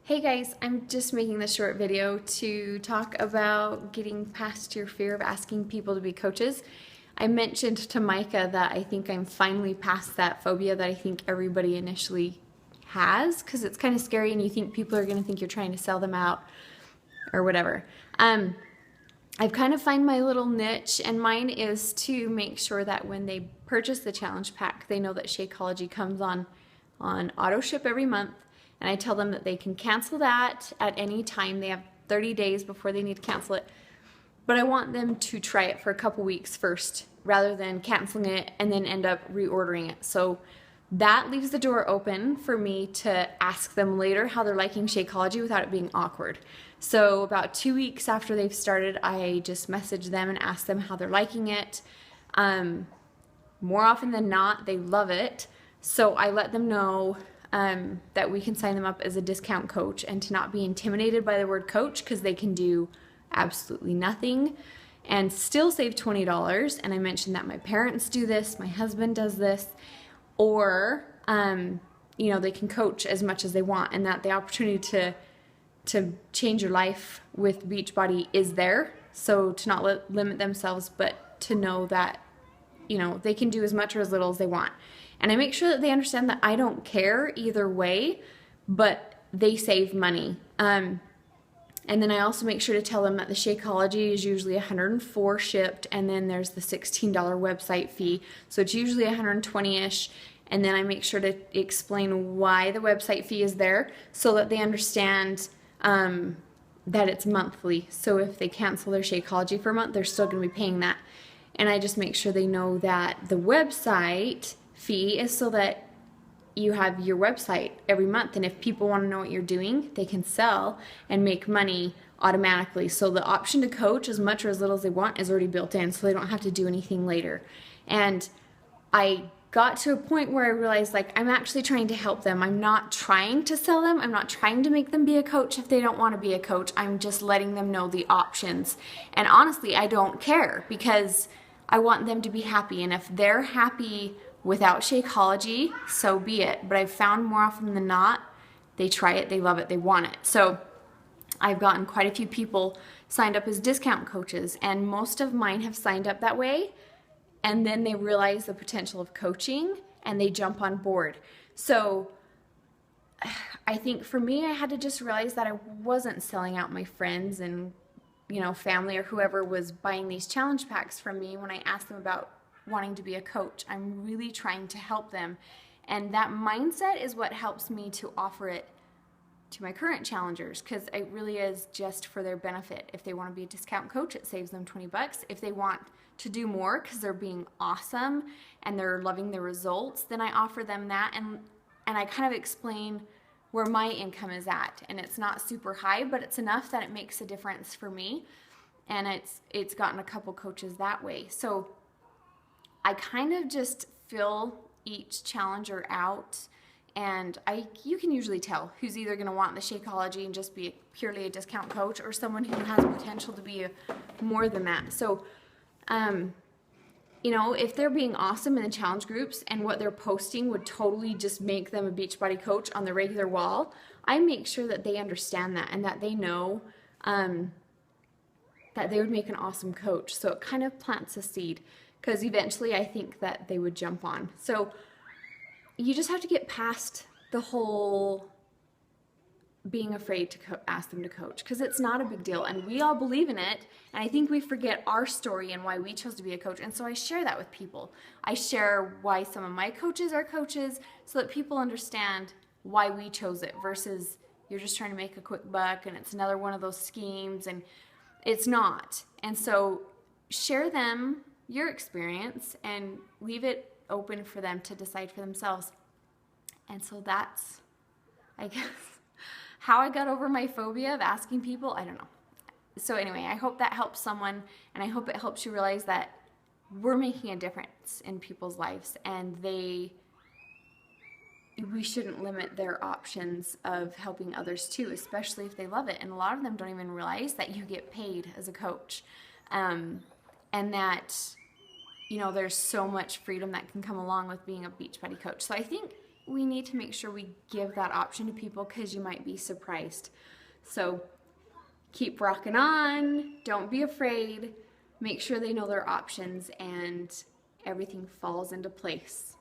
Hey guys, I'm just making this short video to talk about getting past your fear of asking people to be coaches. I mentioned to Micah that I think I'm finally past that phobia that I think everybody initially has, because it's kind of scary and you think people are going to think you're trying to sell them out or whatever. I've kind of find my little niche, and mine is to make sure that when they purchase the challenge pack, they know that Shakeology comes on auto ship every month. And I tell them that they can cancel that at any time. They have 30 days before they need to cancel it. But I want them to try it for a couple weeks first rather than canceling it and then end up reordering it. So that leaves the door open for me to ask them later how they're liking Shakeology without it being awkward. So about 2 weeks after they've started, I just message them and ask them how they're liking it. More often than not, they love it. So I let them know that we can sign them up as a discount coach and to not be intimidated by the word coach, because they can do absolutely nothing and still save $20. And I mentioned that my parents do this, my husband does this, or they can coach as much as they want, and that the opportunity to change your life with Beachbody is there. So to not limit themselves, but to know that they can do as much or as little as they want. And I make sure that they understand that I don't care either way, but they save money. And then I also make sure to tell them that the Shakeology is usually $104 shipped, and then there's the $16 website fee. So it's usually $120-ish. And then I make sure to explain why the website fee is there so that they understand that it's monthly. So if they cancel their Shakeology for a month, they're still going to be paying that. And I just make sure they know that the website fee is so that you have your website every month, and if people want to know what you're doing, they can sell and make money automatically. So the option to coach as much or as little as they want is already built in, so they don't have to do anything later. And I got to a point where I realized, I'm actually trying to help them. I'm not trying to sell them. I'm not trying to make them be a coach if they don't want to be a coach. I'm just letting them know the options. And honestly, I don't care, because I want them to be happy. And if they're happy without Shakeology, so be it. But I've found more often than not, they try it, they love it, they want it. So I've gotten quite a few people signed up as discount coaches, and most of mine have signed up that way, and then they realize the potential of coaching and they jump on board. So I think for me, I had to just realize that I wasn't selling out my friends and family or whoever was buying these challenge packs from me when I asked them about wanting to be a coach. I'm really trying to help them, and that mindset is what helps me to offer it to my current challengers, because it really is just for their benefit. If they want to be a discount coach, it saves them $20. If they want to do more because they're being awesome and they're loving the results, then I offer them that, and I kind of explain where my income is at, and it's not super high, but it's enough that it makes a difference for me, and it's gotten a couple coaches that way. So I kind of just fill each challenger out, and you can usually tell who's either going to want the Shakeology and just be purely a discount coach, or someone who has potential to be more than that. So if they're being awesome in the challenge groups and what they're posting would totally just make them a Beachbody coach on the regular wall, I make sure that they understand that, and that they know that they would make an awesome coach. So it kind of plants a seed, because eventually I think that they would jump on. So you just have to get past the whole being afraid to ask them to coach, because it's not a big deal, and we all believe in it, and I think we forget our story and why we chose to be a coach. And so I share that with people. I share why some of my coaches are coaches, so that people understand why we chose it, versus you're just trying to make a quick buck and it's another one of those schemes, and it's not. And so share them your experience and leave it open for them to decide for themselves. And so that's, I guess, how I got over my phobia of asking people. I don't know. So anyway, I hope that helps someone, and I hope it helps you realize that we're making a difference in people's lives, and we shouldn't limit their options of helping others too, especially if they love it. And a lot of them don't even realize that you get paid as a coach, and that there's so much freedom that can come along with being a Beachbody coach. So I think we need to make sure we give that option to people because you might be surprised. So keep rocking on, don't be afraid, make sure they know their options and everything falls into place.